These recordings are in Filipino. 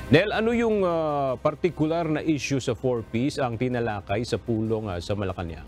Nel, ano yung partikular na issue sa 4Ps ang tinalakay sa pulong sa Malacanang?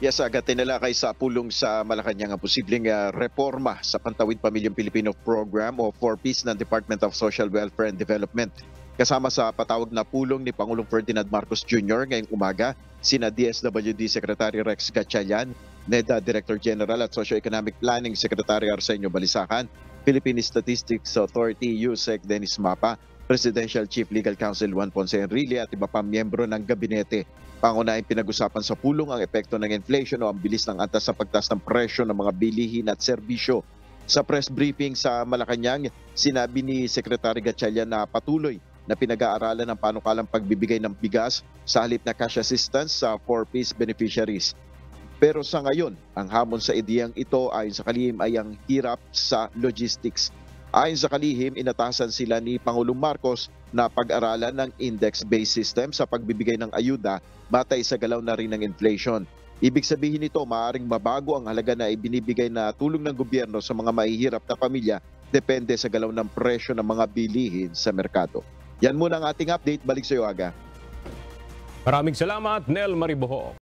Yes, agad tinalakay sa pulong sa Malacanang ang posibleng reforma sa Pantawid Pamilyang Pilipino Program o 4Ps ng Department of Social Welfare and Development. Kasama sa patawag na pulong ni Pangulong Ferdinand Marcos Jr. ngayong umaga, sina DSWD Secretary Rex Gatchalian, NEDA Director General at Socio-Economic Planning Secretary Arsenio Balisacan, Philippine Statistics Authority USEC Dennis Mapa, Presidential Chief Legal Counsel Juan Ponce Enrile at iba pang miyembro ng gabinete. Pangunahing pinag-usapan sa pulong ang epekto ng inflation o ang bilis ng antas sa pagtaas ng presyo ng mga bilihin at serbisyo. Sa press briefing sa Malacanang, sinabi ni Secretary Gatchalian na patuloy na pinag-aaralan ang panukalang pagbibigay ng bigas sa halip na cash assistance sa 4Ps beneficiaries. Pero sa ngayon, ang hamon sa ideyang ito ayon sa kalihim ay ang hirap sa logistics. Ayon sa kalihim, inatasan sila ni Pangulong Marcos na pag-aralan ng index-based system sa pagbibigay ng ayuda batay sa galaw na rin ng inflation. Ibig sabihin nito, maaaring mabago ang halaga na ibinibigay na tulong ng gobyerno sa mga mahihirap na pamilya depende sa galaw ng presyo ng mga bilihin sa merkado. Yan muna ang ating update. Balik sa iyo, Aga. Maraming salamat, Nel Mariboho.